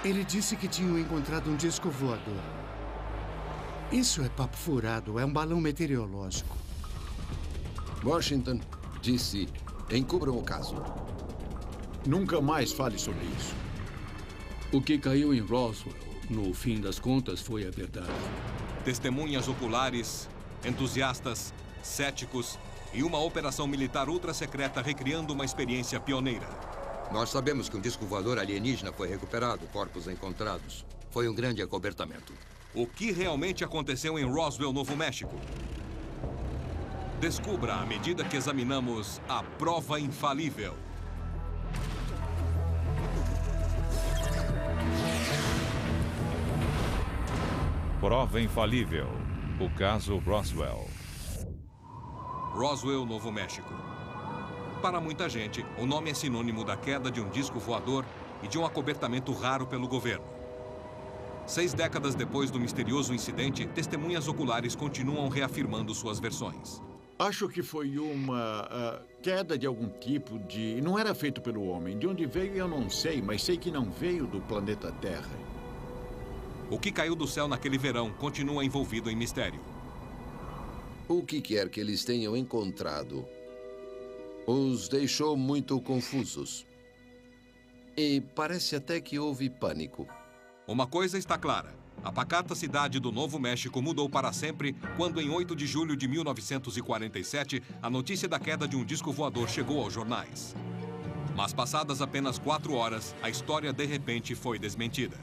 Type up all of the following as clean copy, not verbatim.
Ele disse que tinham encontrado um disco voador. Isso é papo furado, é um balão meteorológico. Washington, D.C., encubram o caso. Nunca mais fale sobre isso. O que caiu em Roswell, no fim das contas, foi a verdade. Testemunhas oculares, entusiastas, céticos e uma operação militar ultra-secreta recriando uma experiência pioneira. Nós sabemos que um disco voador alienígena foi recuperado, corpos encontrados. Foi um grande acobertamento. O que realmente aconteceu em Roswell, Novo México? Descubra à medida que examinamos a prova infalível. Prova infalível. O caso Roswell. Roswell, Novo México. Para muita gente, o nome é sinônimo da queda de um disco voador e de um acobertamento raro pelo governo. 6 décadas depois do misterioso incidente, testemunhas oculares continuam reafirmando suas versões. Acho que foi uma queda de algum tipo de... Não era feito pelo homem. De onde veio eu não sei, mas sei que não veio do planeta Terra. O que caiu do céu naquele verão continua envolvido em mistério. O que quer que eles tenham encontrado os deixou muito confusos. E parece até que houve pânico. Uma coisa está clara. A pacata cidade do Novo México mudou para sempre quando, em 8 de julho de 1947, a notícia da queda de um disco voador chegou aos jornais. Mas passadas apenas 4 horas, a história de repente foi desmentida.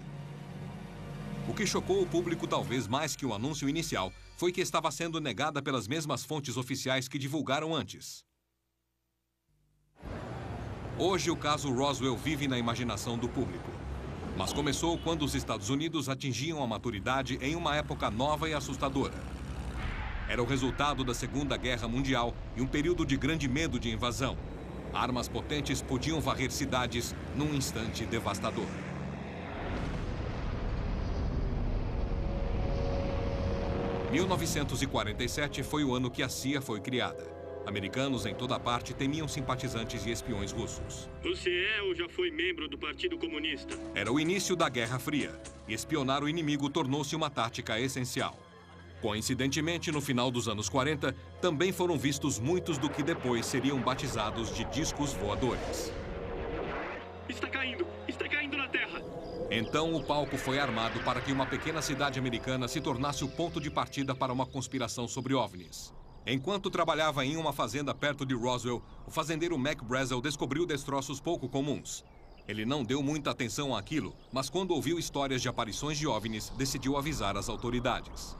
O que chocou o público talvez mais que o anúncio inicial foi que estava sendo negada pelas mesmas fontes oficiais que divulgaram antes. Hoje o caso Roswell vive na imaginação do público. Mas começou quando os Estados Unidos atingiam a maturidade em uma época nova e assustadora. Era o resultado da Segunda Guerra Mundial e um período de grande medo de invasão. Armas potentes podiam varrer cidades num instante devastador. Em 1947 foi o ano que a CIA foi criada. Americanos em toda parte temiam simpatizantes e espiões russos. Você é ou já foi membro do Partido Comunista? Era o início da Guerra Fria, e espionar o inimigo tornou-se uma tática essencial. Coincidentemente, no final dos anos 40, também foram vistos muitos do que depois seriam batizados de discos voadores. Está caindo na Terra! Então o palco foi armado para que uma pequena cidade americana se tornasse o ponto de partida para uma conspiração sobre OVNIs. Enquanto trabalhava em uma fazenda perto de Roswell, o fazendeiro Mac Brazel descobriu destroços pouco comuns. Ele não deu muita atenção àquilo, mas quando ouviu histórias de aparições de OVNIs, decidiu avisar as autoridades.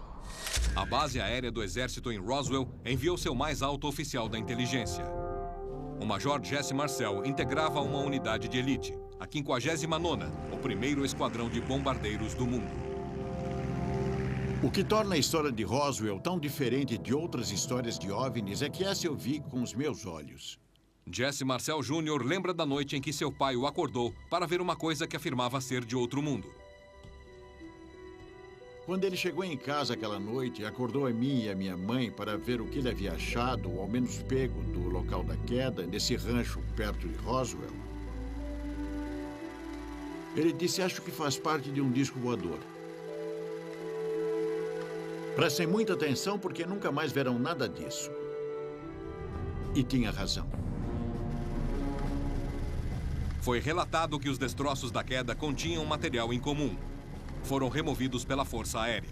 A base aérea do exército em Roswell enviou seu mais alto oficial da inteligência. O Major Jesse Marcel integrava uma unidade de elite, a 59ª, o primeiro esquadrão de bombardeiros do mundo. O que torna a história de Roswell tão diferente de outras histórias de OVNIs é que essa eu vi com os meus olhos. Jesse Marcel Jr. lembra da noite em que seu pai o acordou para ver uma coisa que afirmava ser de outro mundo. Quando ele chegou em casa aquela noite, acordou a mim e a minha mãe para ver o que ele havia achado, ou ao menos pego, do local da queda, nesse rancho perto de Roswell. Ele disse, acho que faz parte de um disco voador. Prestem muita atenção porque nunca mais verão nada disso. E tinha razão. Foi relatado que os destroços da queda continham material em comum. Foram removidos pela Força Aérea.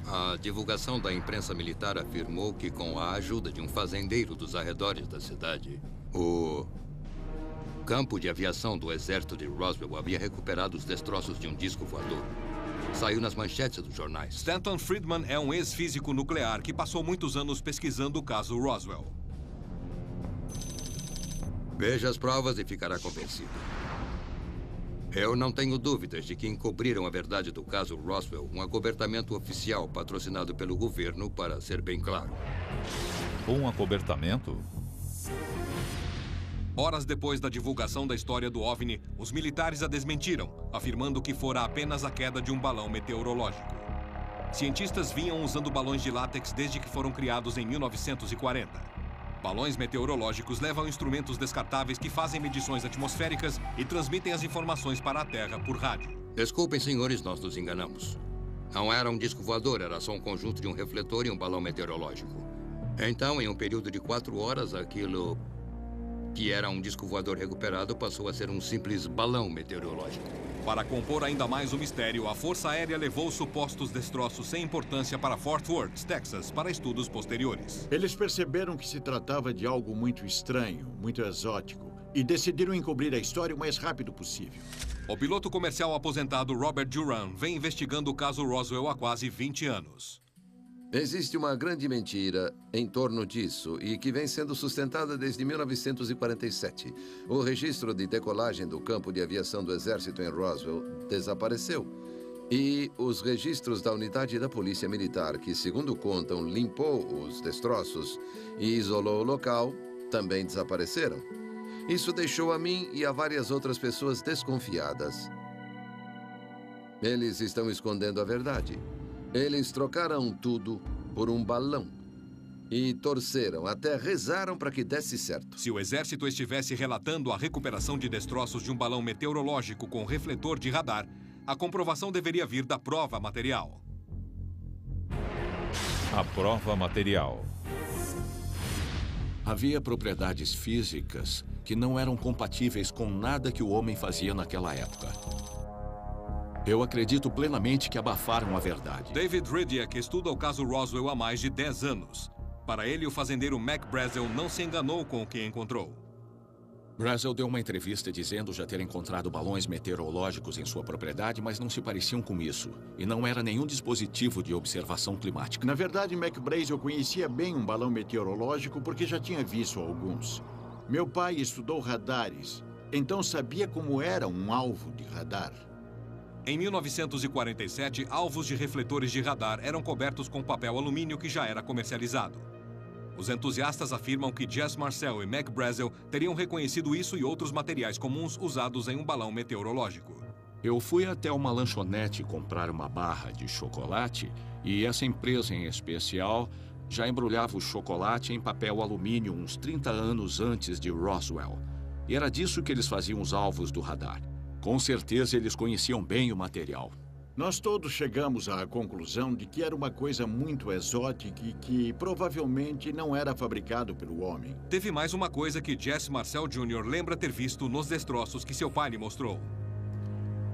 A divulgação da imprensa militar afirmou que, com a ajuda de um fazendeiro dos arredores da cidade, o campo de aviação do exército de Roswell havia recuperado os destroços de um disco voador. Saiu nas manchetes dos jornais. Stanton Friedman é um ex-físico nuclear que passou muitos anos pesquisando o caso Roswell. Veja as provas e ficará convencido. Eu não tenho dúvidas de que encobriram a verdade do caso Roswell, um acobertamento oficial patrocinado pelo governo, para ser bem claro. Um acobertamento? Horas depois da divulgação da história do OVNI, os militares a desmentiram, afirmando que fora apenas a queda de um balão meteorológico. Cientistas vinham usando balões de látex desde que foram criados em 1940. Balões meteorológicos levam instrumentos descartáveis que fazem medições atmosféricas e transmitem as informações para a Terra por rádio. Desculpem, senhores, nós nos enganamos. Não era um disco voador, era só um conjunto de um refletor e um balão meteorológico. Então, em um período de 4 horas, aquilo que era um disco voador recuperado passou a ser um simples balão meteorológico. Para compor ainda mais o mistério, a Força Aérea levou supostos destroços sem importância para Fort Worth, Texas, para estudos posteriores. Eles perceberam que se tratava de algo muito estranho, muito exótico, e decidiram encobrir a história o mais rápido possível. O piloto comercial aposentado Robert Duran vem investigando o caso Roswell há quase 20 anos. Existe uma grande mentira em torno disso e que vem sendo sustentada desde 1947. O registro de decolagem do campo de aviação do Exército em Roswell desapareceu. E os registros da unidade da Polícia Militar, que, segundo contam, limpou os destroços e isolou o local, também desapareceram. Isso deixou a mim e a várias outras pessoas desconfiadas. Eles estão escondendo a verdade. Eles trocaram tudo por um balão. E torceram, até rezaram para que desse certo. Se o exército estivesse relatando a recuperação de destroços de um balão meteorológico com refletor de radar, a comprovação deveria vir da prova material. A prova material. Havia propriedades físicas que não eram compatíveis com nada que o homem fazia naquela época. Eu acredito plenamente que abafaram a verdade. David Ridiak estuda o caso Roswell há mais de 10 anos. Para ele, o fazendeiro Mac Brazel não se enganou com o que encontrou. Brazel deu uma entrevista dizendo já ter encontrado balões meteorológicos em sua propriedade, mas não se pareciam com isso. E não era nenhum dispositivo de observação climática. Na verdade, Mac Brazel conhecia bem um balão meteorológico porque já tinha visto alguns. Meu pai estudou radares, então sabia como era um alvo de radar. Em 1947, alvos de refletores de radar eram cobertos com papel alumínio que já era comercializado. Os entusiastas afirmam que Jess Marcel e Mac Brazel teriam reconhecido isso e outros materiais comuns usados em um balão meteorológico. Eu fui até uma lanchonete comprar uma barra de chocolate e essa empresa em especial já embrulhava o chocolate em papel alumínio uns 30 anos antes de Roswell. E era disso que eles faziam os alvos do radar. Com certeza eles conheciam bem o material. Nós todos chegamos à conclusão de que era uma coisa muito exótica e que provavelmente não era fabricado pelo homem. Teve mais uma coisa que Jesse Marcel Jr. lembra ter visto nos destroços que seu pai lhe mostrou.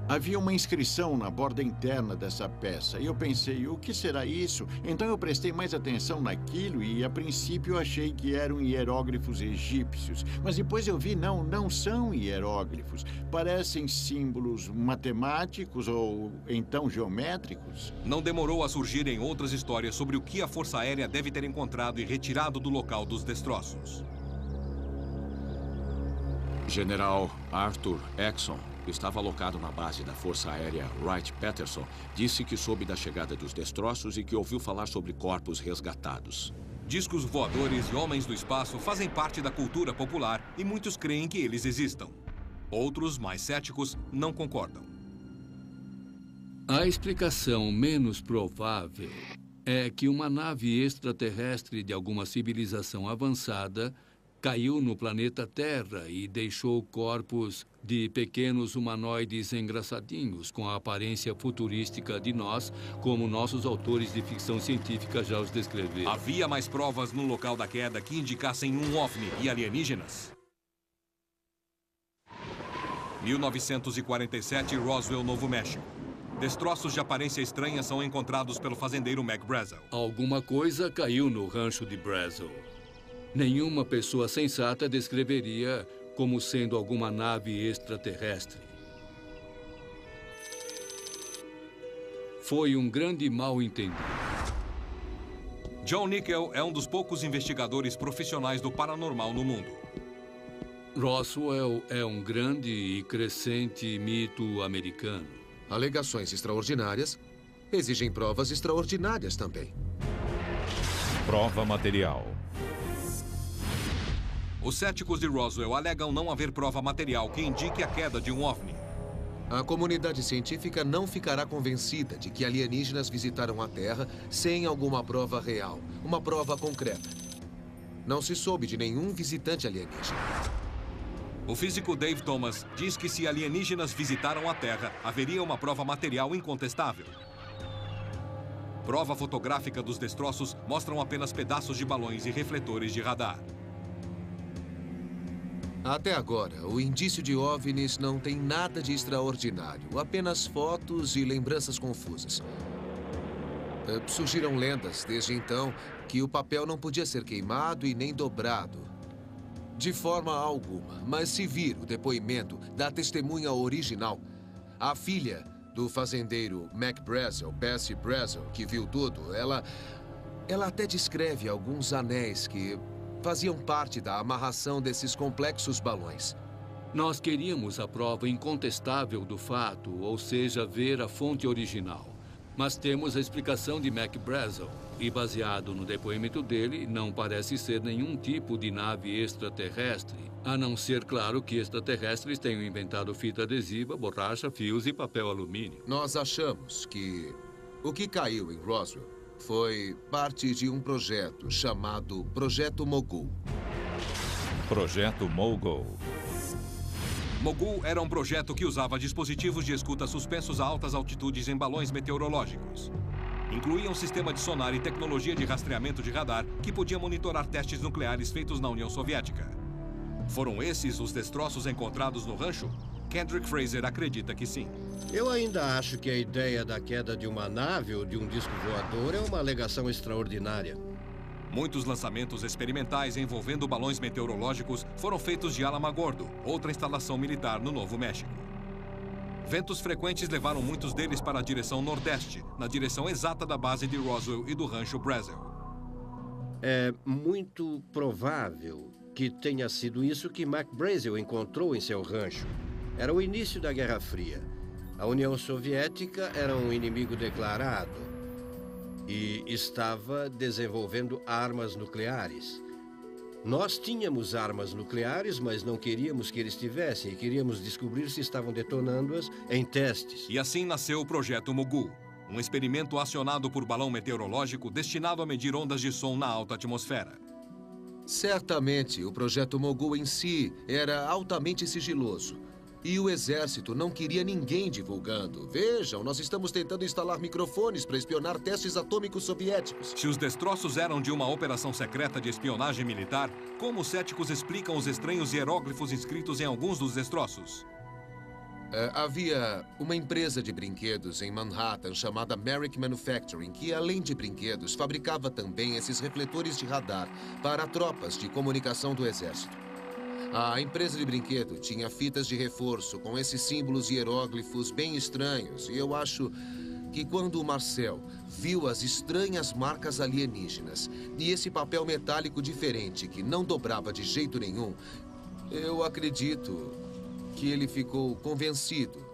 Havia uma inscrição na borda interna dessa peça e eu pensei, o que será isso? Então eu prestei mais atenção naquilo e a princípio achei que eram hieróglifos egípcios. Mas depois eu vi, não são hieróglifos. Parecem símbolos matemáticos ou então geométricos. Não demorou a surgirem outras histórias sobre o que a Força Aérea deve ter encontrado e retirado do local dos destroços. General Arthur Exon estava alocado na base da Força Aérea Wright-Patterson, disse que soube da chegada dos destroços e que ouviu falar sobre corpos resgatados. Discos voadores e homens do espaço fazem parte da cultura popular e muitos creem que eles existam. Outros, mais céticos, não concordam. A explicação menos provável é que uma nave extraterrestre de alguma civilização avançada caiu no planeta Terra e deixou corpos de pequenos humanoides engraçadinhos com a aparência futurística de nós, como nossos autores de ficção científica já os descreveram. Havia mais provas no local da queda que indicassem um OVNI e alienígenas? 1947, Roswell, Novo México. Destroços de aparência estranha são encontrados pelo fazendeiro Mac Brazel. Alguma coisa caiu no rancho de Brazel. Nenhuma pessoa sensata descreveria como sendo alguma nave extraterrestre. Foi um grande mal-entendido. John Nickel é um dos poucos investigadores profissionais do paranormal no mundo. Roswell é um grande e crescente mito americano. Alegações extraordinárias exigem provas extraordinárias também. Prova material. Os céticos de Roswell alegam não haver prova material que indique a queda de um OVNI. A comunidade científica não ficará convencida de que alienígenas visitaram a Terra sem alguma prova real, uma prova concreta. Não se soube de nenhum visitante alienígena. O físico Dave Thomas diz que se alienígenas visitaram a Terra, haveria uma prova material incontestável. Prova fotográfica dos destroços mostram apenas pedaços de balões e refletores de radar. Até agora, o indício de OVNIs não tem nada de extraordinário, apenas fotos e lembranças confusas. Surgiram lendas, desde então, que o papel não podia ser queimado e nem dobrado. De forma alguma, mas se vir o depoimento da testemunha original, a filha do fazendeiro Mac Brazel, Bessie Brazel, que viu tudo, ela até descreve alguns anéis que faziam parte da amarração desses complexos balões. Nós queríamos a prova incontestável do fato, ou seja, ver a fonte original. Mas temos a explicação de Mac Brazel, e baseado no depoimento dele, não parece ser nenhum tipo de nave extraterrestre, a não ser, claro, que extraterrestres tenham inventado fita adesiva, borracha, fios e papel alumínio. Nós achamos que o que caiu em Roswell foi parte de um projeto chamado Projeto Mogul. Projeto Mogul. Mogul era um projeto que usava dispositivos de escuta suspensos a altas altitudes em balões meteorológicos. Incluía um sistema de sonar e tecnologia de rastreamento de radar que podia monitorar testes nucleares feitos na União Soviética. Foram esses os destroços encontrados no rancho? Kendrick Fraser acredita que sim. Eu ainda acho que a ideia da queda de uma nave ou de um disco voador é uma alegação extraordinária. Muitos lançamentos experimentais envolvendo balões meteorológicos foram feitos de Alamogordo, outra instalação militar no Novo México. Ventos frequentes levaram muitos deles para a direção nordeste, na direção exata da base de Roswell e do rancho Brazel. É muito provável que tenha sido isso que Mac Brazel encontrou em seu rancho. Era o início da Guerra Fria. A União Soviética era um inimigo declarado e estava desenvolvendo armas nucleares. Nós tínhamos armas nucleares, mas não queríamos que eles tivessem e queríamos descobrir se estavam detonando-as em testes. E assim nasceu o Projeto Mogul, um experimento acionado por balão meteorológico destinado a medir ondas de som na alta atmosfera. Certamente, o Projeto Mogul em si era altamente sigiloso. E o exército não queria ninguém divulgando. Vejam, nós estamos tentando instalar microfones para espionar testes atômicos soviéticos. Se os destroços eram de uma operação secreta de espionagem militar, como os céticos explicam os estranhos hieróglifos inscritos em alguns dos destroços? Havia uma empresa de brinquedos em Manhattan chamada Merrick Manufacturing, que, além de brinquedos, fabricava também esses refletores de radar para tropas de comunicação do exército. A empresa de brinquedo tinha fitas de reforço com esses símbolos hieróglifos bem estranhos. E eu acho que quando o Marcel viu as estranhas marcas alienígenas e esse papel metálico diferente que não dobrava de jeito nenhum, eu acredito que ele ficou convencido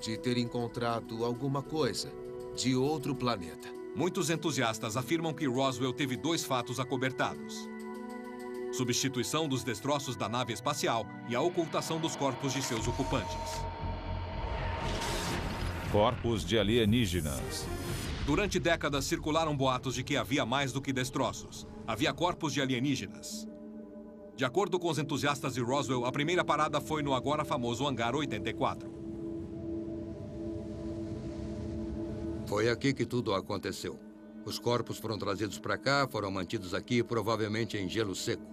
de ter encontrado alguma coisa de outro planeta. Muitos entusiastas afirmam que Roswell teve 2 fatos acobertados: substituição dos destroços da nave espacial e a ocultação dos corpos de seus ocupantes. Corpos de alienígenas. Durante décadas circularam boatos de que havia mais do que destroços. Havia corpos de alienígenas. De acordo com os entusiastas de Roswell, a primeira parada foi no agora famoso Hangar 84. Foi aqui que tudo aconteceu. Os corpos foram trazidos para cá, foram mantidos aqui, provavelmente em gelo seco.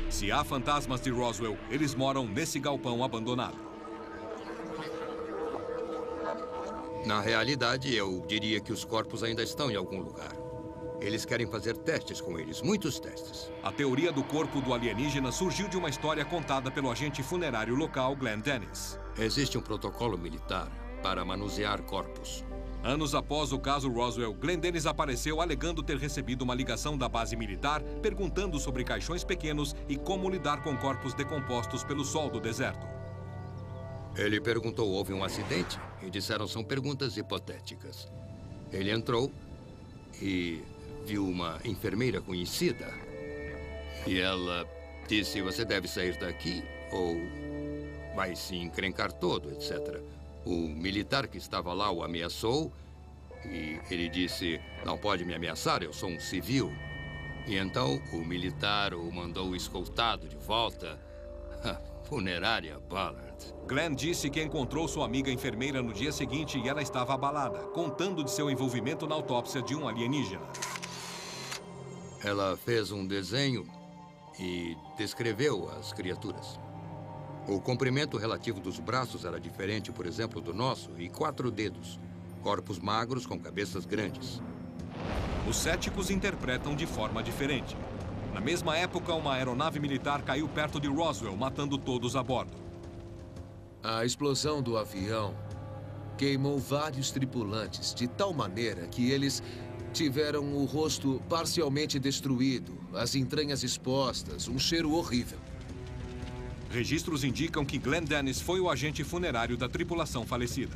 Se há fantasmas de Roswell, eles moram nesse galpão abandonado. Na realidade, eu diria que os corpos ainda estão em algum lugar. Eles querem fazer testes com eles, muitos testes. A teoria do corpo do alienígena surgiu de uma história contada pelo agente funerário local, Glenn Dennis. Existe um protocolo militar para manusear corpos. Anos após o caso Roswell, Glenn Dennis apareceu alegando ter recebido uma ligação da base militar perguntando sobre caixões pequenos e como lidar com corpos decompostos pelo sol do deserto. Ele perguntou, houve um acidente? E disseram, são perguntas hipotéticas. Ele entrou e viu uma enfermeira conhecida. E ela disse, você deve sair daqui ou vai se encrencar todo, etc. O militar que estava lá o ameaçou e ele disse, não pode me ameaçar, eu sou um civil. E então o militar o mandou escoltado de volta à funerária Ballard. Glenn disse que encontrou sua amiga enfermeira no dia seguinte e ela estava abalada, contando de seu envolvimento na autópsia de um alienígena. Ela fez um desenho e descreveu as criaturas. O comprimento relativo dos braços era diferente, por exemplo, do nosso, e 4 dedos. Corpos magros com cabeças grandes. Os céticos interpretam de forma diferente. Na mesma época, uma aeronave militar caiu perto de Roswell, matando todos a bordo. A explosão do avião queimou vários tripulantes de tal maneira que eles tiveram o rosto parcialmente destruído, as entranhas expostas, um cheiro horrível. Registros indicam que Glenn Dennis foi o agente funerário da tripulação falecida.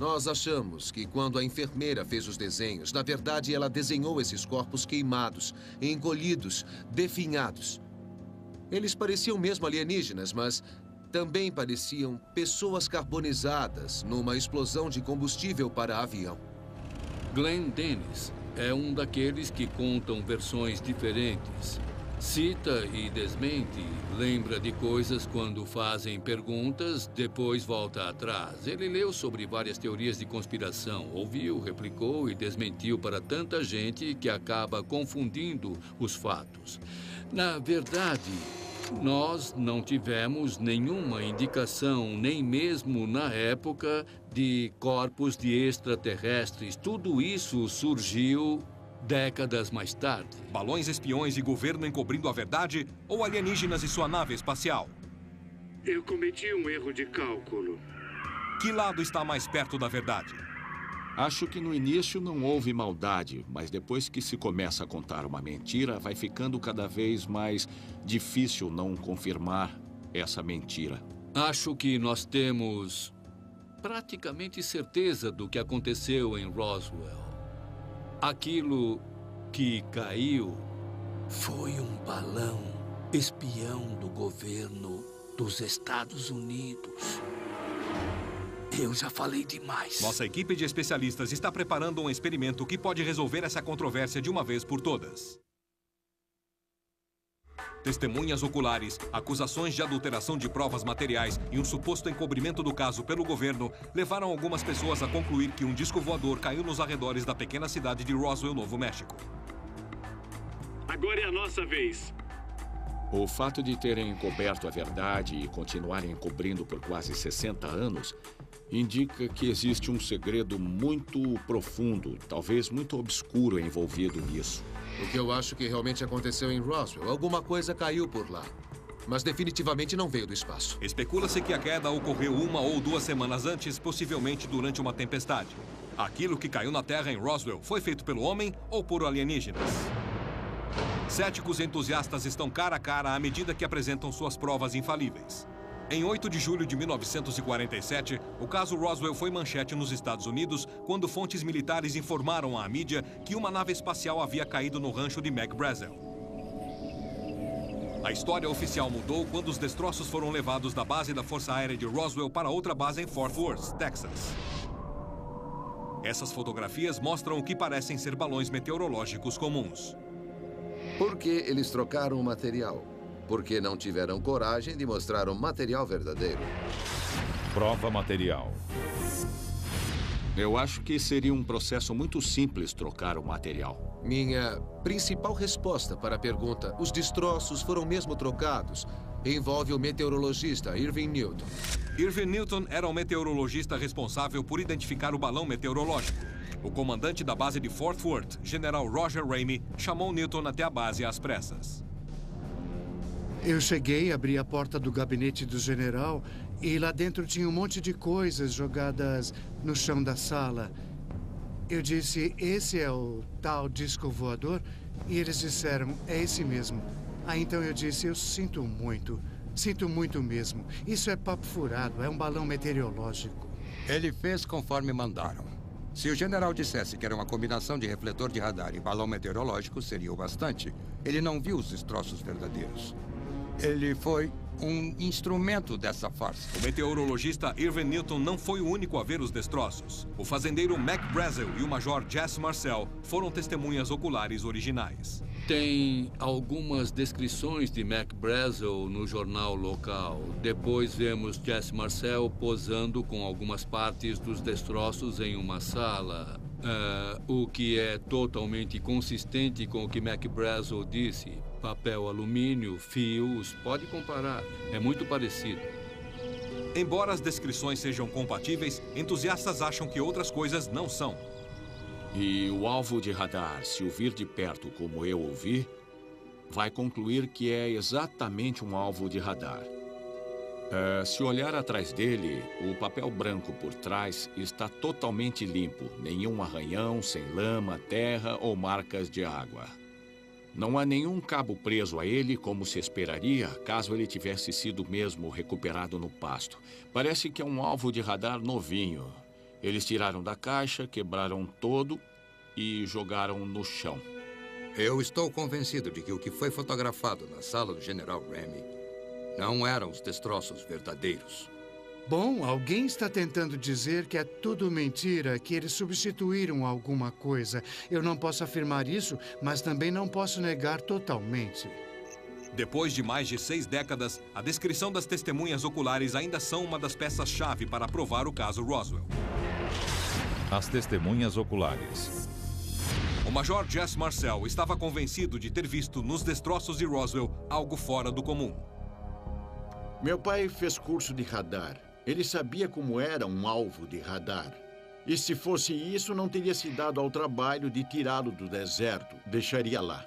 Nós achamos que quando a enfermeira fez os desenhos, na verdade ela desenhou esses corpos queimados, encolhidos, definhados. Eles pareciam mesmo alienígenas, mas também pareciam pessoas carbonizadas numa explosão de combustível para avião. Glenn Dennis é um daqueles que contam versões diferentes. Cita e desmente, lembra de coisas quando fazem perguntas, depois volta atrás. Ele leu sobre várias teorias de conspiração, ouviu, replicou e desmentiu para tanta gente que acaba confundindo os fatos. Na verdade, nós não tivemos nenhuma indicação, nem mesmo na época, de corpos de extraterrestres. Tudo isso surgiu décadas mais tarde. Balões espiões e governo encobrindo a verdade ou alienígenas e sua nave espacial? Eu cometi um erro de cálculo. Que lado está mais perto da verdade? Acho que no início não houve maldade, mas depois que se começa a contar uma mentira, vai ficando cada vez mais difícil não confirmar essa mentira. Acho que nós temos praticamente certeza do que aconteceu em Roswell. Aquilo que caiu foi um balão espião do governo dos Estados Unidos. Eu já falei demais. Nossa equipe de especialistas está preparando um experimento que pode resolver essa controvérsia de uma vez por todas. Testemunhas oculares, acusações de adulteração de provas materiais e um suposto encobrimento do caso pelo governo levaram algumas pessoas a concluir que um disco voador caiu nos arredores da pequena cidade de Roswell, Novo México. Agora é a nossa vez. O fato de terem encoberto a verdade e continuarem encobrindo por quase 60 anos indica que existe um segredo muito profundo, talvez muito obscuro envolvido nisso. O que eu acho que realmente aconteceu em Roswell, alguma coisa caiu por lá. Mas definitivamente não veio do espaço. Especula-se que a queda ocorreu 1 ou 2 semanas antes, possivelmente durante uma tempestade. Aquilo que caiu na Terra em Roswell foi feito pelo homem ou por alienígenas? Céticos e entusiastas estão cara a cara à medida que apresentam suas provas infalíveis. Em 8 de julho de 1947, o caso Roswell foi manchete nos Estados Unidos quando fontes militares informaram à mídia que uma nave espacial havia caído no rancho de Mac Brazel. A história oficial mudou quando os destroços foram levados da base da Força Aérea de Roswell para outra base em Fort Worth, Texas. Essas fotografias mostram o que parecem ser balões meteorológicos comuns. Por que eles trocaram o material? Porque não tiveram coragem de mostrar o material verdadeiro. Prova material. Eu acho que seria um processo muito simples trocar o material. Minha principal resposta para a pergunta, os destroços foram mesmo trocados, envolve o meteorologista Irving Newton. Irving Newton era o meteorologista responsável por identificar o balão meteorológico. O comandante da base de Fort Worth, General Roger Ramey, chamou Newton até a base às pressas. Eu cheguei, abri a porta do gabinete do general e lá dentro tinha um monte de coisas jogadas no chão da sala. Eu disse, esse é o tal disco voador? E eles disseram, é esse mesmo. Aí então eu disse, eu sinto muito mesmo. Isso é papo furado, é um balão meteorológico. Ele fez conforme mandaram. Se o general dissesse que era uma combinação de refletor de radar e balão meteorológico, seria o bastante. Ele não viu os destroços verdadeiros. Ele foi um instrumento dessa farsa. O meteorologista Irving Newton não foi o único a ver os destroços. O fazendeiro Mac Brazel e o major Jesse Marcel foram testemunhas oculares originais. Tem algumas descrições de Mac Brazel no jornal local. Depois vemos Jesse Marcel posando com algumas partes dos destroços em uma sala. O que é totalmente consistente com o que Mac Brazel disse. Papel alumínio, fios, pode comparar. É muito parecido. Embora as descrições sejam compatíveis, entusiastas acham que outras coisas não são. E o alvo de radar, se o vir de perto como eu o vi, vai concluir que é exatamente um alvo de radar. Se olhar atrás dele, o papel branco por trás está totalmente limpo. Nenhum arranhão, sem lama, terra ou marcas de água. Não há nenhum cabo preso a ele, como se esperaria, caso ele tivesse sido mesmo recuperado no pasto. Parece que é um alvo de radar novinho. Eles tiraram da caixa, quebraram todo e jogaram no chão. Eu estou convencido de que o que foi fotografado na sala do General Remy não eram os destroços verdadeiros. Bom, alguém está tentando dizer que é tudo mentira, que eles substituíram alguma coisa. Eu não posso afirmar isso, mas também não posso negar totalmente. Depois de mais de 6 décadas, a descrição das testemunhas oculares ainda são uma das peças-chave para provar o caso Roswell. As testemunhas oculares. O Major Jesse Marcel estava convencido de ter visto nos destroços de Roswell algo fora do comum. Meu pai fez curso de radar. Ele sabia como era um alvo de radar. E se fosse isso, não teria se dado ao trabalho de tirá-lo do deserto. Deixaria lá.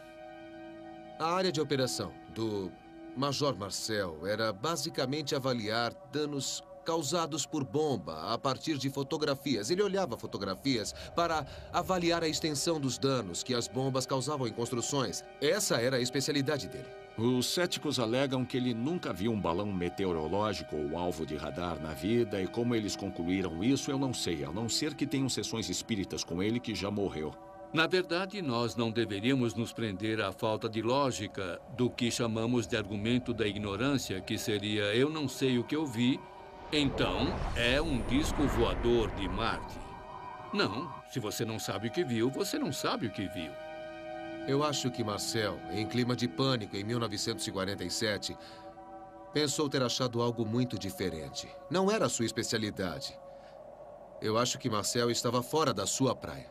A área de operação do Major Marcel era basicamente avaliar danos causados por bomba a partir de fotografias. Ele olhava fotografias para avaliar a extensão dos danos que as bombas causavam em construções. Essa era a especialidade dele. Os céticos alegam que ele nunca viu um balão meteorológico ou alvo de radar na vida, e como eles concluíram isso, eu não sei, a não ser que tenham sessões espíritas com ele que já morreu. Na verdade, nós não deveríamos nos prender à falta de lógica do que chamamos de argumento da ignorância, que seria eu não sei o que eu vi, então é um disco voador de Marte. Não, se você não sabe o que viu, você não sabe o que viu. Eu acho que Marcel, em clima de pânico em 1947, pensou ter achado algo muito diferente. Não era a sua especialidade. Eu acho que Marcel estava fora da sua praia.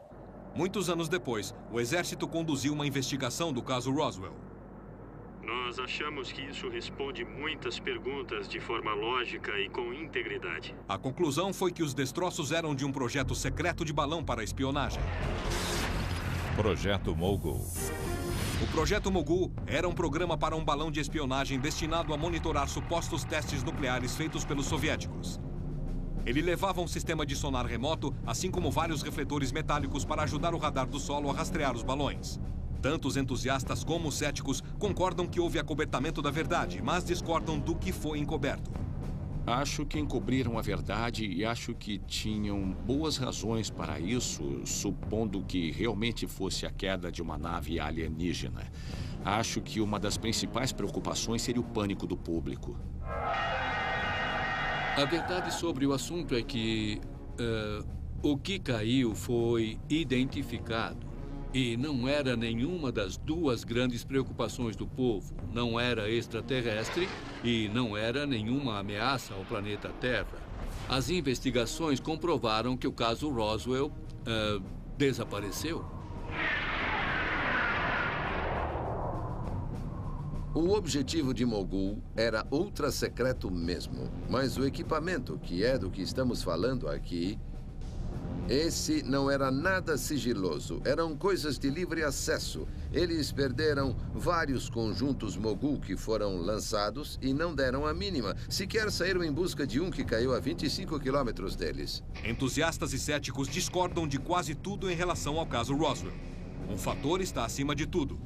Muitos anos depois, o exército conduziu uma investigação do caso Roswell. Nós achamos que isso responde muitas perguntas de forma lógica e com integridade. A conclusão foi que os destroços eram de um projeto secreto de balão para espionagem. Projeto Mogul. O Projeto Mogul era um programa para um balão de espionagem destinado a monitorar supostos testes nucleares feitos pelos soviéticos. Ele levava um sistema de sonar remoto, assim como vários refletores metálicos para ajudar o radar do solo a rastrear os balões. Tanto os entusiastas como os céticos concordam que houve acobertamento da verdade, mas discordam do que foi encoberto. Acho que encobriram a verdade e acho que tinham boas razões para isso, supondo que realmente fosse a queda de uma nave alienígena. Acho que uma das principais preocupações seria o pânico do público. A verdade sobre o assunto é que o que caiu foi identificado. E não era nenhuma das duas grandes preocupações do povo. Não era extraterrestre e não era nenhuma ameaça ao planeta Terra. As investigações comprovaram que o caso Roswell desapareceu. O objetivo de Mogul era ultra secreto mesmo, mas o equipamento, que é do que estamos falando aqui, esse não era nada sigiloso, eram coisas de livre acesso. Eles perderam vários conjuntos Mogul que foram lançados e não deram a mínima. Sequer saíram em busca de um que caiu a 25 quilômetros deles. Entusiastas e céticos discordam de quase tudo em relação ao caso Roswell. Um fator está acima de tudo.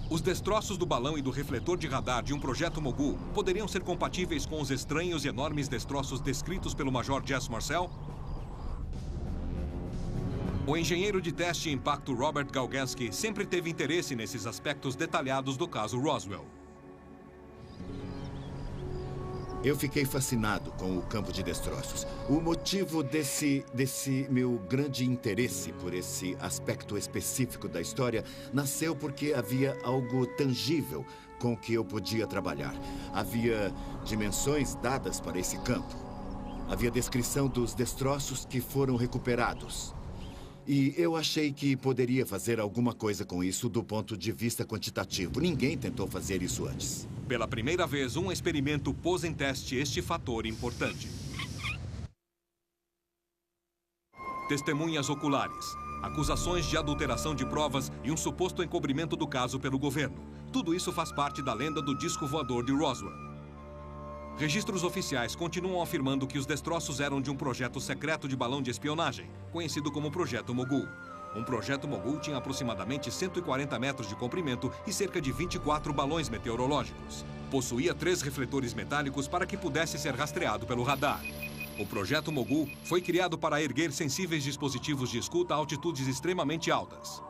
Os destroços do balão e do refletor de radar de um projeto Mogul poderiam ser compatíveis com os estranhos e enormes destroços descritos pelo Major Jesse Marcel? O engenheiro de teste e impacto Robert Galgansky sempre teve interesse nesses aspectos detalhados do caso Roswell. Eu fiquei fascinado com o campo de destroços. O motivo desse meu grande interesse por esse aspecto específico da história nasceu porque havia algo tangível com que eu podia trabalhar. Havia dimensões dadas para esse campo. Havia descrição dos destroços que foram recuperados. E eu achei que poderia fazer alguma coisa com isso do ponto de vista quantitativo. Ninguém tentou fazer isso antes. Pela primeira vez, um experimento pôs em teste este fator importante. Testemunhas oculares, acusações de adulteração de provas e um suposto encobrimento do caso pelo governo. Tudo isso faz parte da lenda do disco voador de Roswell. Registros oficiais continuam afirmando que os destroços eram de um projeto secreto de balão de espionagem, conhecido como Projeto Mogul. Um projeto Mogul tinha aproximadamente 140 metros de comprimento e cerca de 24 balões meteorológicos. Possuía 3 refletores metálicos para que pudesse ser rastreado pelo radar. O Projeto Mogul foi criado para erguer sensíveis dispositivos de escuta a altitudes extremamente altas.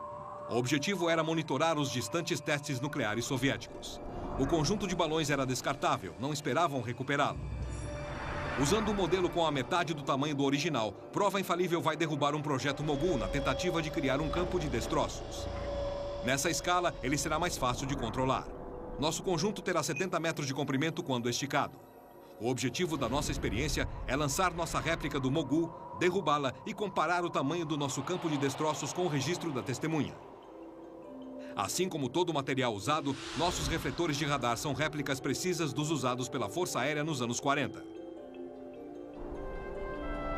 O objetivo era monitorar os distantes testes nucleares soviéticos. O conjunto de balões era descartável, não esperavam recuperá-lo. Usando um modelo com a metade do tamanho do original, Prova Infalível vai derrubar um projeto Mogul na tentativa de criar um campo de destroços. Nessa escala, ele será mais fácil de controlar. Nosso conjunto terá 70 metros de comprimento quando esticado. O objetivo da nossa experiência é lançar nossa réplica do Mogul, derrubá-la e comparar o tamanho do nosso campo de destroços com o registro da testemunha. Assim como todo o material usado, nossos refletores de radar são réplicas precisas dos usados pela Força Aérea nos anos 40.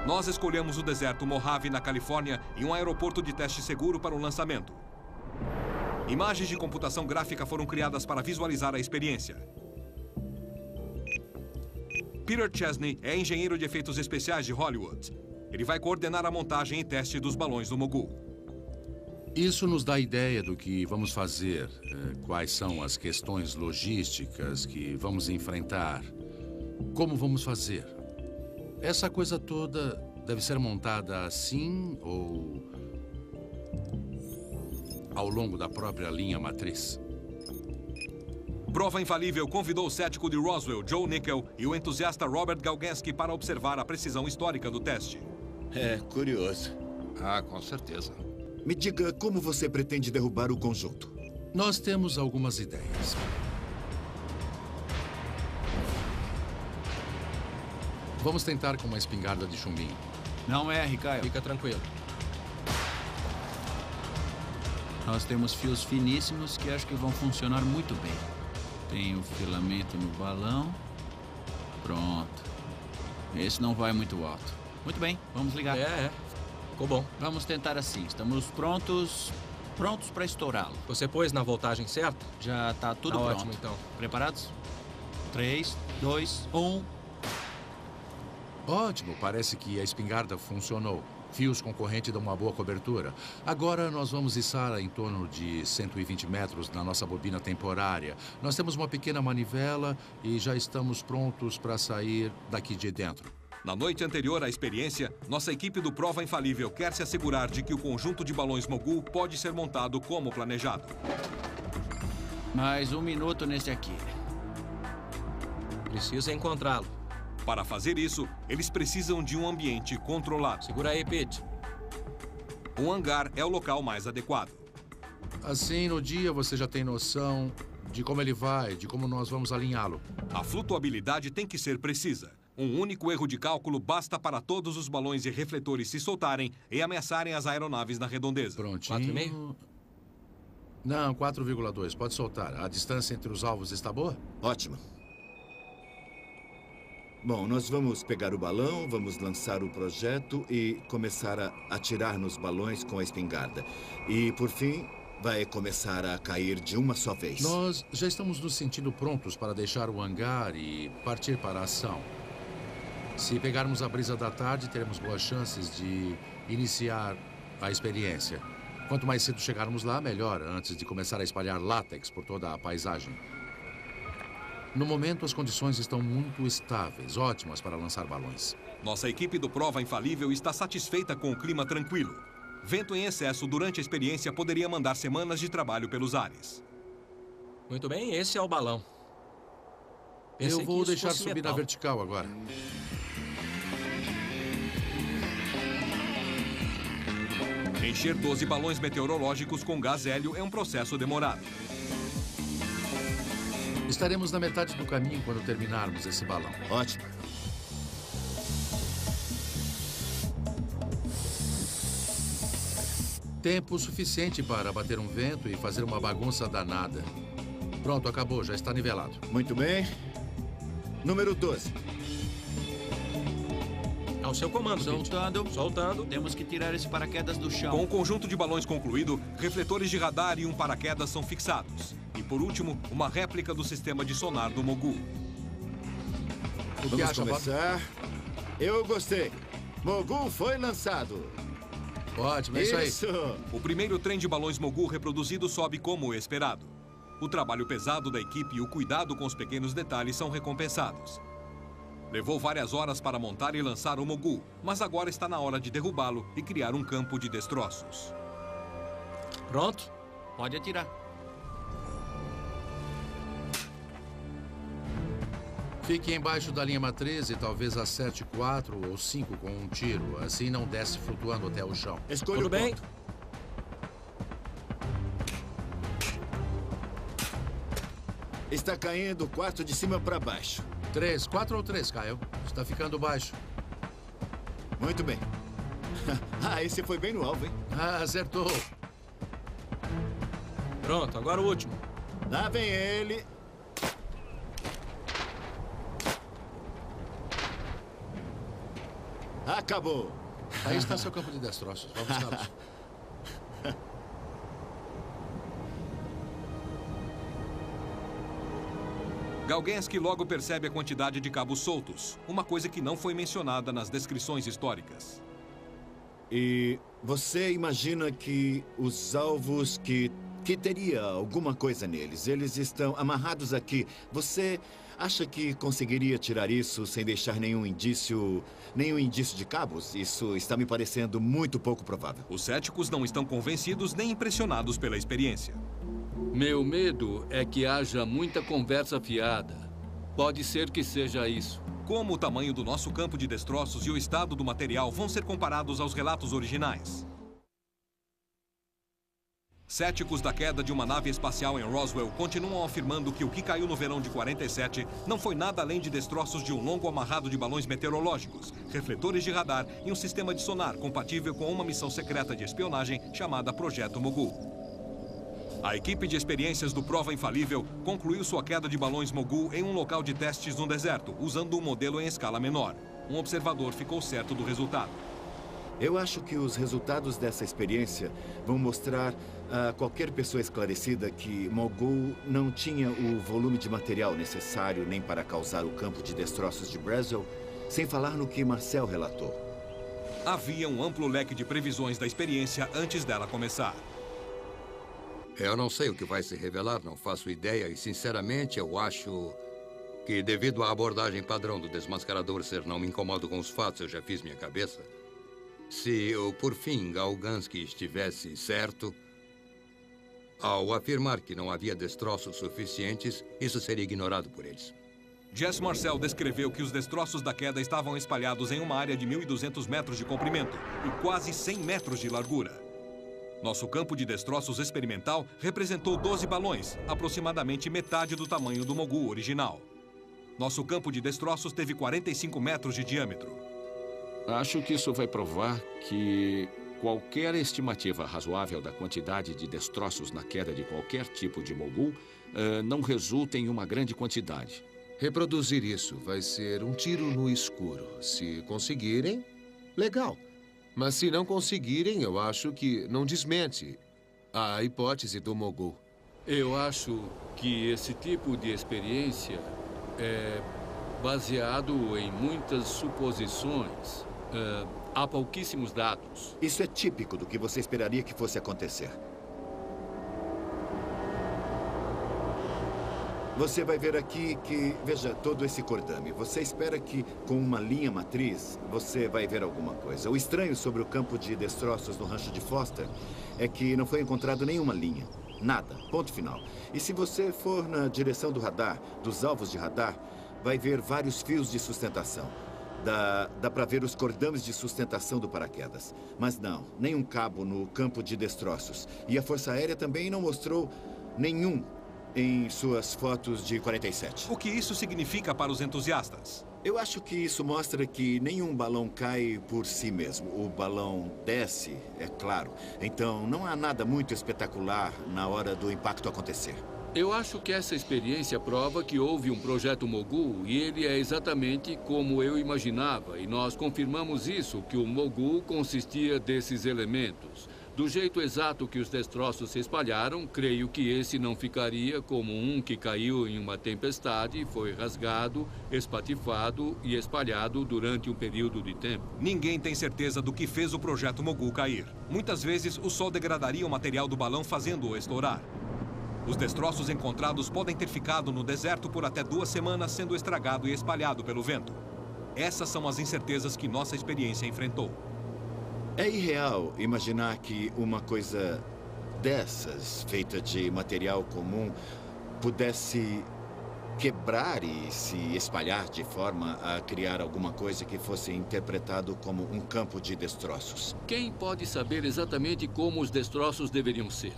Nós escolhemos o deserto Mojave, na Califórnia, e um aeroporto de teste seguro para o lançamento. Imagens de computação gráfica foram criadas para visualizar a experiência. Peter Chesney é engenheiro de efeitos especiais de Hollywood. Ele vai coordenar a montagem e teste dos balões do Mogul. Isso nos dá ideia do que vamos fazer, quais são as questões logísticas que vamos enfrentar, como vamos fazer. Essa coisa toda deve ser montada assim ou ao longo da própria linha matriz. Prova Infalível convidou o cético de Roswell, Joe Nickel, e o entusiasta Robert Galgansky para observar a precisão histórica do teste. É curioso. Ah, com certeza. Me diga como você pretende derrubar o conjunto. Nós temos algumas ideias. Vamos tentar com uma espingarda de chumbinho. Não erre, Kyle. Fica tranquilo. Nós temos fios finíssimos que acho que vão funcionar muito bem. Tem o filamento no balão. Pronto. Esse não vai muito alto. Muito bem, vamos ligar. Ficou bom. Vamos tentar assim. Estamos prontos para estourá-lo. Você pôs na voltagem certa? Já tá tudo Tá pronto. ótimo, então. Preparados? 3, 2, 1... Ótimo, parece que a espingarda funcionou. Fios com corrente dão uma boa cobertura. Agora nós vamos içar em torno de 120 metros na nossa bobina temporária. Nós temos uma pequena manivela e já estamos prontos para sair daqui de dentro. Na noite anterior à experiência, nossa equipe do Prova Infalível quer se assegurar de que o conjunto de balões Mogul pode ser montado como planejado. Mais 1 minuto nesse aqui. Preciso encontrá-lo. Para fazer isso, eles precisam de um ambiente controlado. Segura aí, Pete. Um hangar é o local mais adequado. Assim, no dia você já tem noção de como ele vai, de como nós vamos alinhá-lo. A flutuabilidade tem que ser precisa. Um único erro de cálculo basta para todos os balões e refletores se soltarem e ameaçarem as aeronaves na redondeza. Prontinho. 4,5? Não, 4,2. Pode soltar. A distância entre os alvos está boa? Ótimo. Bom, nós vamos pegar o balão, vamos lançar o projeto e começar a atirar nos balões com a espingarda. E, por fim, vai começar a cair de uma só vez. Nós já estamos nos sentindo prontos para deixar o hangar e partir para a ação. Se pegarmos a brisa da tarde, teremos boas chances de iniciar a experiência. Quanto mais cedo chegarmos lá, melhor, antes de começar a espalhar látex por toda a paisagem. No momento, as condições estão muito estáveis, ótimas para lançar balões. Nossa equipe do Prova Infalível está satisfeita com o clima tranquilo. Vento em excesso durante a experiência poderia mandar semanas de trabalho pelos ares. Muito bem, esse é o balão. Pensei Eu vou que isso deixar fosse subir metal. na vertical agora. Encher 12 balões meteorológicos com gás hélio é um processo demorado. Estaremos na metade do caminho quando terminarmos esse balão. Ótimo. Tempo suficiente para bater um vento e fazer uma bagunça danada. Pronto, acabou, já está nivelado. Muito bem. Número 12. Ao seu comando, Soltando. Soltando. Temos que tirar esse paraquedas do chão. Com o conjunto de balões concluído, refletores de radar e um paraquedas são fixados. E, por último, uma réplica do sistema de sonar do Mogul. Vamos começar. Eu gostei. Mogul foi lançado. Ótimo, é isso aí. O primeiro trem de balões Mogul reproduzido sobe como esperado. O trabalho pesado da equipe e o cuidado com os pequenos detalhes são recompensados. Levou várias horas para montar e lançar o Mogul, mas agora está na hora de derrubá-lo e criar um campo de destroços. Pronto? Pode atirar. Fique embaixo da linha matriz e talvez acerte 4 ou 5 com um tiro. Assim não desce flutuando até o chão. Escolha Tudo bem? Está caindo o quarto de cima para baixo. 3, 4 ou 3, Kyle. Está ficando baixo. Muito bem. Esse foi bem no alvo, hein? Acertou. Pronto, agora o último. Lá vem ele. Acabou. Aí está seu campo de destroços. Vamos buscá-los. Galgensky logo percebe a quantidade de cabos soltos, uma coisa que não foi mencionada nas descrições históricas. E você imagina que os alvos que teria alguma coisa neles, eles estão amarrados aqui. Você acha que conseguiria tirar isso sem deixar nenhum indício de cabos? Isso está me parecendo muito pouco provável. Os céticos não estão convencidos nem impressionados pela experiência. Meu medo é que haja muita conversa fiada. Pode ser que seja isso. Como o tamanho do nosso campo de destroços e o estado do material vão ser comparados aos relatos originais? Céticos da queda de uma nave espacial em Roswell continuam afirmando que o que caiu no verão de 47 não foi nada além de destroços de um longo amarrado de balões meteorológicos, refletores de radar e um sistema de sonar compatível com uma missão secreta de espionagem chamada Projeto Mogul. A equipe de experiências do Prova Infalível concluiu sua queda de balões Mogul em um local de testes no deserto, usando um modelo em escala menor. Um observador ficou certo do resultado. Eu acho que os resultados dessa experiência vão mostrar a qualquer pessoa esclarecida que Mogul não tinha o volume de material necessário nem para causar o campo de destroços de Braswell, sem falar no que Marcel relatou. Havia um amplo leque de previsões da experiência antes dela começar. Eu não sei o que vai se revelar, não faço ideia. E, sinceramente, eu acho que, devido à abordagem padrão do desmascarador ser não me incomodo com os fatos, eu já fiz minha cabeça. Se, por fim, Galgensky estivesse certo, ao afirmar que não havia destroços suficientes, isso seria ignorado por eles. Jess Marcel descreveu que os destroços da queda estavam espalhados em uma área de 1.200 metros de comprimento e quase 100 metros de largura. Nosso campo de destroços experimental representou 12 balões, aproximadamente metade do tamanho do Mogul original. Nosso campo de destroços teve 45 metros de diâmetro. Acho que isso vai provar que qualquer estimativa razoável da quantidade de destroços na queda de qualquer tipo de Mogul não resulta em uma grande quantidade. Reproduzir isso vai ser um tiro no escuro. Se conseguirem, legal. Mas se não conseguirem, eu acho que não desmente a hipótese do Mogul. Eu acho que esse tipo de experiência é baseado em muitas suposições. Há pouquíssimos dados. Isso é típico do que você esperaria que fosse acontecer. Você vai ver aqui que, veja, todo esse cordame. Você espera que, com uma linha matriz, você vai ver alguma coisa. O estranho sobre o campo de destroços no rancho de Foster é que não foi encontrado nenhuma linha. Nada. Ponto final. E se você for na direção do radar, dos alvos de radar, vai ver vários fios de sustentação. Dá para ver os cordames de sustentação do paraquedas. Mas não, nenhum cabo no campo de destroços. E a Força Aérea também não mostrou nenhum em suas fotos de 47. O que isso significa para os entusiastas? Eu acho que isso mostra que nenhum balão cai por si mesmo. O balão desce, é claro. Então, não há nada muito espetacular na hora do impacto acontecer. Eu acho que essa experiência prova que houve um projeto Mogul e ele é exatamente como eu imaginava. E nós confirmamos isso, que o Mogul consistia desses elementos. Do jeito exato que os destroços se espalharam, creio que esse não ficaria como um que caiu em uma tempestade, foi rasgado, espatifado e espalhado durante um período de tempo. Ninguém tem certeza do que fez o projeto Mogul cair. Muitas vezes, o sol degradaria o material do balão, fazendo-o estourar. Os destroços encontrados podem ter ficado no deserto por até 2 semanas, sendo estragado e espalhado pelo vento. Essas são as incertezas que nossa experiência enfrentou. É irreal imaginar que uma coisa dessas, feita de material comum, pudesse quebrar e se espalhar de forma a criar alguma coisa que fosse interpretado como um campo de destroços. Quem pode saber exatamente como os destroços deveriam ser?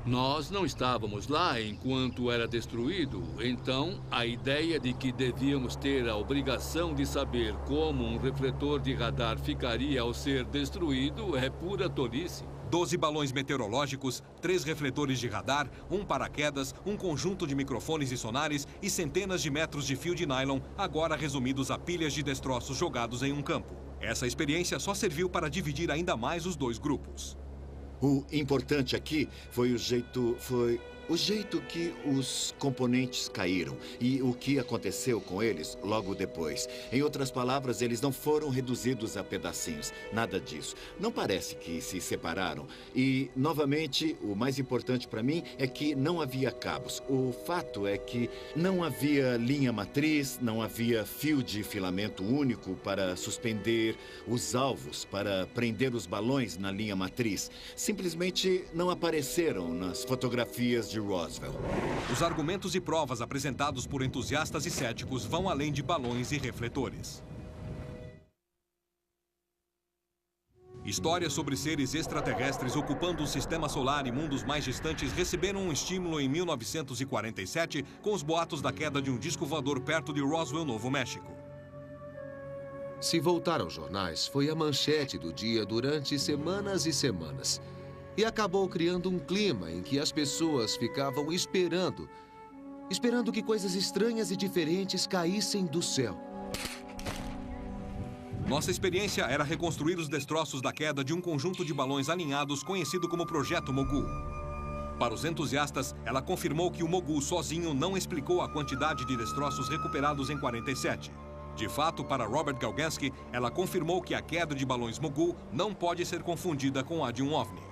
Nós não estávamos lá enquanto era destruído, então a ideia de que devíamos ter a obrigação de saber como um refletor de radar ficaria ao ser destruído é pura tolice. 12 balões meteorológicos, 3 refletores de radar, um paraquedas, um conjunto de microfones e sonares e centenas de metros de fio de nylon, agora resumidos a pilhas de destroços jogados em um campo. Essa experiência só serviu para dividir ainda mais os 2 grupos. O importante aqui foi o jeito que os componentes caíram e o que aconteceu com eles logo depois. Em outras palavras, eles não foram reduzidos a pedacinhos, nada disso. Não parece que se separaram. E, novamente, o mais importante para mim é que não havia cabos. O fato é que não havia linha matriz, não havia fio de filamento único para suspender os alvos, para prender os balões na linha matriz. Simplesmente não apareceram nas fotografias de Roswell. Os argumentos e provas apresentados por entusiastas e céticos vão além de balões e refletores. Histórias sobre seres extraterrestres ocupando o sistema solar e mundos mais distantes receberam um estímulo em 1947 com os boatos da queda de um disco voador perto de Roswell, Novo México. Se voltar aos jornais, foi a manchete do dia durante semanas e semanas. E acabou criando um clima em que as pessoas ficavam esperando que coisas estranhas e diferentes caíssem do céu. Nossa experiência era reconstruir os destroços da queda de um conjunto de balões alinhados conhecido como Projeto Mogul. Para os entusiastas, ela confirmou que o Mogul sozinho não explicou a quantidade de destroços recuperados em 47. De fato, para Robert Galgansky, ela confirmou que a queda de balões Mogul não pode ser confundida com a de um OVNI.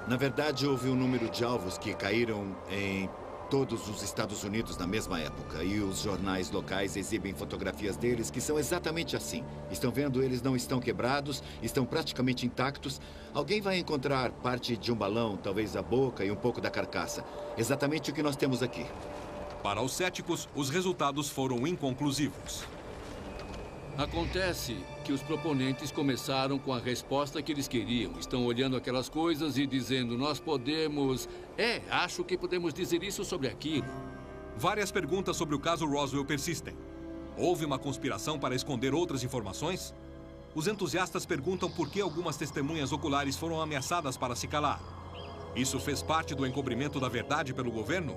Na verdade, houve um número de alvos que caíram em todos os Estados Unidos na mesma época. E os jornais locais exibem fotografias deles que são exatamente assim. Estão vendo, eles não estão quebrados, estão praticamente intactos. Alguém vai encontrar parte de um balão, talvez a boca e um pouco da carcaça. Exatamente o que nós temos aqui. Para os céticos, os resultados foram inconclusivos. Acontece que os proponentes começaram com a resposta que eles queriam. Estão olhando aquelas coisas e dizendo, nós podemos... acho que podemos dizer isso sobre aquilo. Várias perguntas sobre o caso Roswell persistem. Houve uma conspiração para esconder outras informações? Os entusiastas perguntam por que algumas testemunhas oculares foram ameaçadas para se calar. Isso fez parte do encobrimento da verdade pelo governo?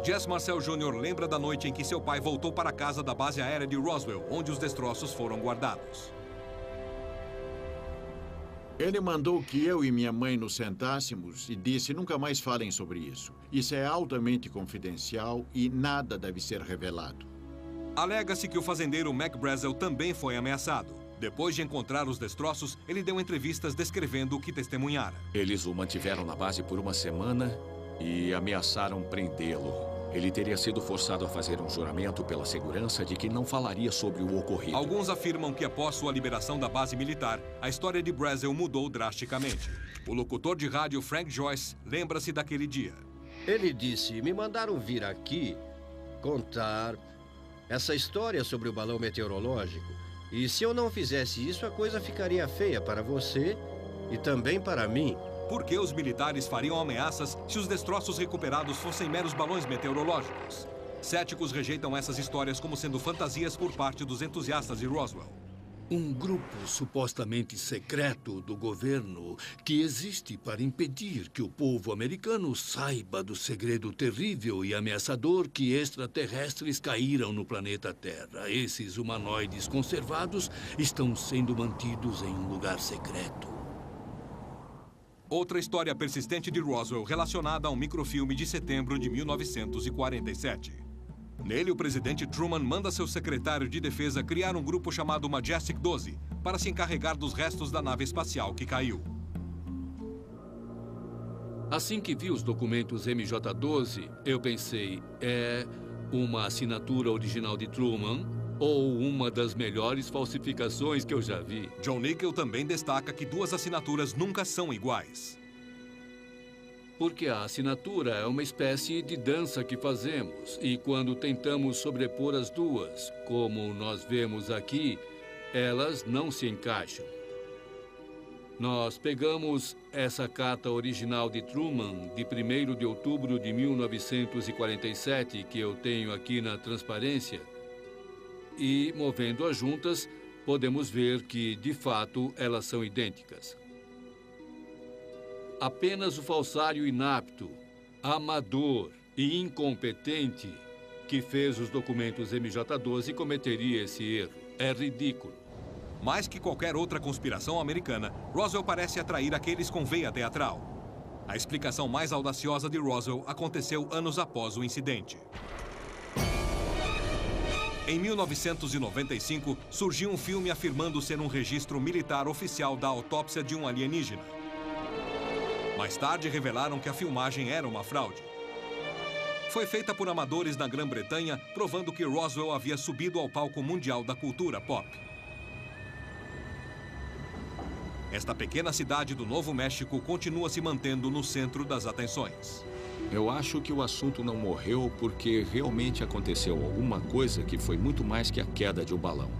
Jess Marcel Jr. lembra da noite em que seu pai voltou para a casa da base aérea de Roswell, onde os destroços foram guardados. Ele mandou que eu e minha mãe nos sentássemos e disse, nunca mais falem sobre isso. Isso é altamente confidencial e nada deve ser revelado. Alega-se que o fazendeiro Mac Brazel também foi ameaçado. Depois de encontrar os destroços, ele deu entrevistas descrevendo o que testemunhara. Eles o mantiveram na base por 1 semana e ameaçaram prendê-lo. Ele teria sido forçado a fazer um juramento pela segurança de que não falaria sobre o ocorrido. Alguns afirmam que após sua liberação da base militar, a história de Brazel mudou drasticamente. O locutor de rádio Frank Joyce lembra-se daquele dia. Ele disse, me mandaram vir aqui contar essa história sobre o balão meteorológico. E se eu não fizesse isso, a coisa ficaria feia para você e também para mim. Por que os militares fariam ameaças se os destroços recuperados fossem meros balões meteorológicos? Céticos rejeitam essas histórias como sendo fantasias por parte dos entusiastas de Roswell. Um grupo supostamente secreto do governo que existe para impedir que o povo americano saiba do segredo terrível e ameaçador que extraterrestres caíram no planeta Terra. Esses humanoides conservados estão sendo mantidos em um lugar secreto. Outra história persistente de Roswell relacionada a um microfilme de setembro de 1947. Nele, o presidente Truman manda seu secretário de defesa criar um grupo chamado Majestic 12 para se encarregar dos restos da nave espacial que caiu. Assim que vi os documentos MJ-12, eu pensei, é uma assinatura original de Truman ou uma das melhores falsificações que eu já vi. John Nickel também destaca que duas assinaturas nunca são iguais. Porque a assinatura é uma espécie de dança que fazemos. E quando tentamos sobrepor as duas, como nós vemos aqui, elas não se encaixam. Nós pegamos essa carta original de Truman, de 1º de outubro de 1947, que eu tenho aqui na transparência, e, movendo-as juntas, podemos ver que, de fato, elas são idênticas. Apenas o falsário inapto, amador e incompetente que fez os documentos MJ-12 cometeria esse erro. É ridículo. Mais que qualquer outra conspiração americana, Roswell parece atrair aqueles com veia teatral. A explicação mais audaciosa de Roswell aconteceu anos após o incidente. Em 1995, surgiu um filme afirmando ser um registro militar oficial da autópsia de um alienígena. Mais tarde, revelaram que a filmagem era uma fraude. Foi feita por amadores na Grã-Bretanha, provando que Roswell havia subido ao palco mundial da cultura pop. Esta pequena cidade do Novo México continua se mantendo no centro das atenções. Eu acho que o assunto não morreu porque realmente aconteceu alguma coisa que foi muito mais que a queda de um balão.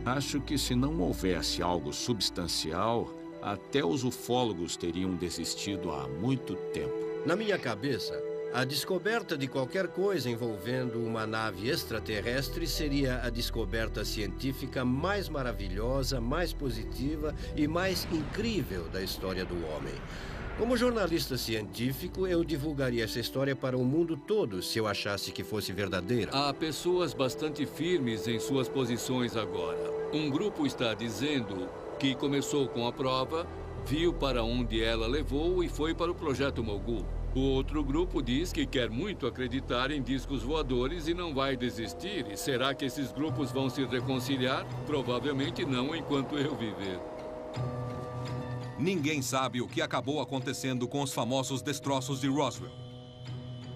Acho que se não houvesse algo substancial, até os ufólogos teriam desistido há muito tempo. Na minha cabeça, a descoberta de qualquer coisa envolvendo uma nave extraterrestre seria a descoberta científica mais maravilhosa, mais positiva e mais incrível da história do homem. Como jornalista científico, eu divulgaria essa história para o mundo todo se eu achasse que fosse verdadeira. Há pessoas bastante firmes em suas posições agora. Um grupo está dizendo que começou com a prova, viu para onde ela levou e foi para o Projeto Mogul. O outro grupo diz que quer muito acreditar em discos voadores e não vai desistir. E será que esses grupos vão se reconciliar? Provavelmente não enquanto eu viver. Ninguém sabe o que acabou acontecendo com os famosos destroços de Roswell.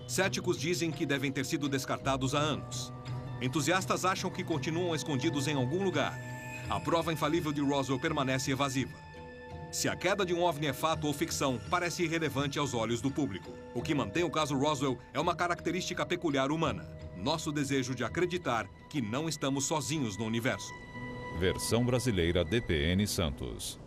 Céticos dizem que devem ter sido descartados há anos. Entusiastas acham que continuam escondidos em algum lugar. A prova infalível de Roswell permanece evasiva. Se a queda de um OVNI é fato ou ficção, parece irrelevante aos olhos do público. O que mantém o caso Roswell é uma característica peculiar humana. Nosso desejo de acreditar que não estamos sozinhos no universo. Versão brasileira DPN Santos.